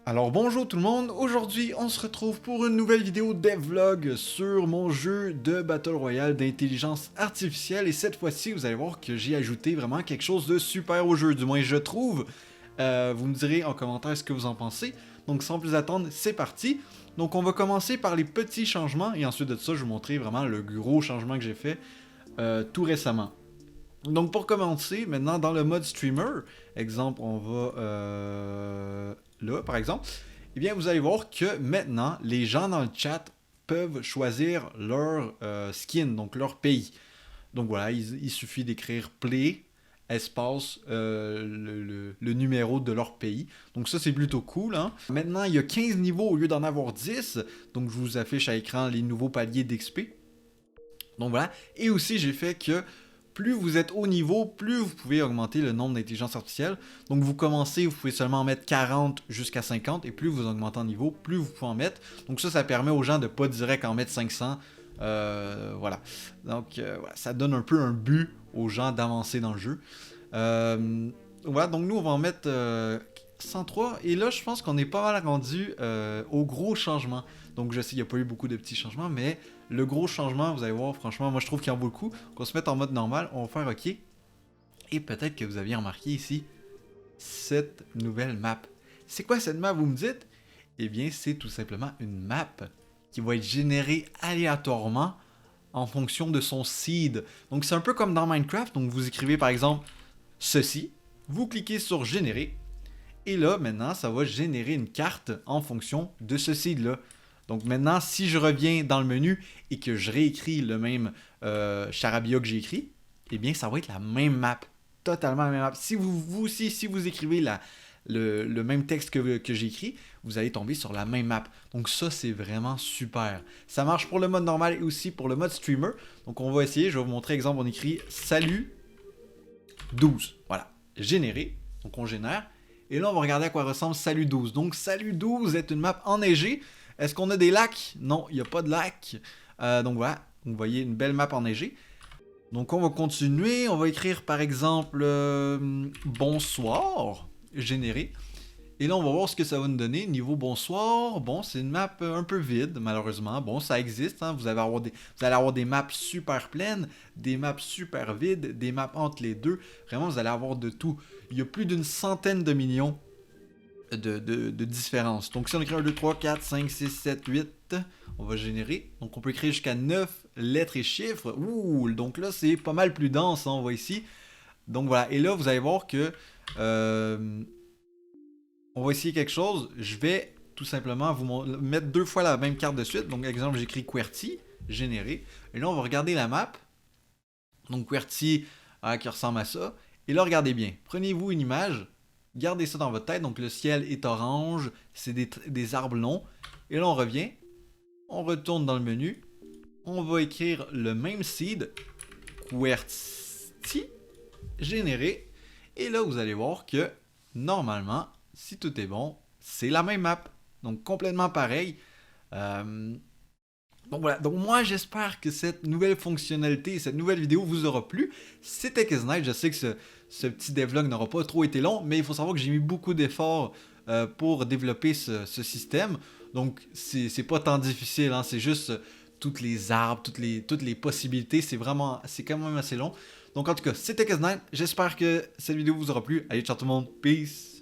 Alors bonjour tout le monde, aujourd'hui on se retrouve pour une nouvelle vidéo devlog sur mon jeu de Battle Royale d'intelligence artificielle et cette fois-ci vous allez voir que j'ai ajouté vraiment quelque chose de super au jeu, du moins je trouve. Vous me direz en commentaire ce que vous en pensez, donc sans plus attendre c'est parti. Donc on va commencer par les petits changements et ensuite de ça je vais vous montrer vraiment le gros changement que j'ai fait tout récemment. Donc pour commencer, maintenant dans le mode streamer, exemple on va là par exemple, eh bien vous allez voir que maintenant les gens dans le chat peuvent choisir leur skin, donc leur pays. Donc voilà, il suffit d'écrire play espace le numéro de leur pays. Donc ça c'est plutôt cool. Hein? Maintenant il y a 15 niveaux au lieu d'en avoir 10. Donc je vous affiche à l'écran les nouveaux paliers d'XP. Donc voilà. Et aussi j'ai fait que plus vous êtes haut niveau, plus vous pouvez augmenter le nombre d'intelligence artificielle. Donc vous commencez, vous pouvez seulement en mettre 40 jusqu'à 50, et plus vous augmentez en niveau, plus vous pouvez en mettre. Donc ça permet aux gens de pas direct en mettre 500. Voilà. Donc voilà, ça donne un peu un but aux gens d'avancer dans le jeu. Voilà, donc nous on va en mettre 103, et là je pense qu'on est pas mal rendu au gros changement. Donc je sais qu'il n'y a pas eu beaucoup de petits changements, mais le gros changement, vous allez voir, franchement, moi je trouve qu'il en vaut le coup. Qu'on se mette en mode normal, on va faire OK. Et peut-être que vous aviez remarqué ici cette nouvelle map. C'est quoi cette map, vous me dites? Eh bien, c'est tout simplement une map qui va être générée aléatoirement en fonction de son seed. Donc c'est un peu comme dans Minecraft. Donc vous écrivez par exemple ceci, vous cliquez sur générer, et là maintenant ça va générer une carte en fonction de ce seed là. Donc maintenant, si je reviens dans le menu et que je réécris le même charabia que j'ai écrit, eh bien, ça va être la même map. Totalement la même map. Si vous aussi, si vous écrivez le même texte que j'ai écrit, vous allez tomber sur la même map. Donc ça, c'est vraiment super. Ça marche pour le mode normal et aussi pour le mode streamer. Donc on va essayer, je vais vous montrer, exemple, on écrit salut 12. Voilà, générer. Donc on génère. Et là, on va regarder à quoi ressemble Salut 12. Donc Salut 12 est une map enneigée. Est-ce qu'on a des lacs? Non, il n'y a pas de lacs. Donc voilà, vous voyez une belle map enneigée. Donc on va continuer, on va écrire par exemple bonsoir, générer. Et là on va voir ce que ça va nous donner. Niveau bonsoir, bon c'est une map un peu vide malheureusement. Bon ça existe, hein. Vous allez avoir des maps super pleines, des maps super vides, des maps entre les deux. Vraiment vous allez avoir de tout. Il y a plus d'une centaine de millions de différences. Donc si on écrit 1, 2, 3, 4, 5, 6, 7, 8, on va générer. Donc on peut créer jusqu'à 9 lettres et chiffres. Ouh, donc là c'est pas mal plus dense, hein, on voit ici. Donc voilà, et là vous allez voir que on va essayer quelque chose. Je vais tout simplement vous mettre deux fois la même carte de suite. Donc exemple j'écris QWERTY, générer. Et là on va regarder la map. Donc QWERTY qui ressemble à ça. Et là regardez bien, prenez-vous une image. Gardez ça dans votre tête. Donc le ciel est orange, c'est des arbres longs. Et là on revient, on retourne dans le menu, on va écrire le même seed, QWERTY, générer. Et là vous allez voir que normalement, si tout est bon, c'est la même map. Donc complètement pareil. Donc voilà, donc moi j'espère que cette nouvelle fonctionnalité, cette nouvelle vidéo vous aura plu. C'était Knight, je sais que ce petit devlog n'aura pas trop été long, mais il faut savoir que j'ai mis beaucoup d'efforts pour développer ce système. Donc c'est pas tant difficile, hein, c'est juste toutes les arbres, toutes les possibilités, c'est quand même assez long. Donc en tout cas, c'était Knight, j'espère que cette vidéo vous aura plu. Allez, ciao tout le monde, peace!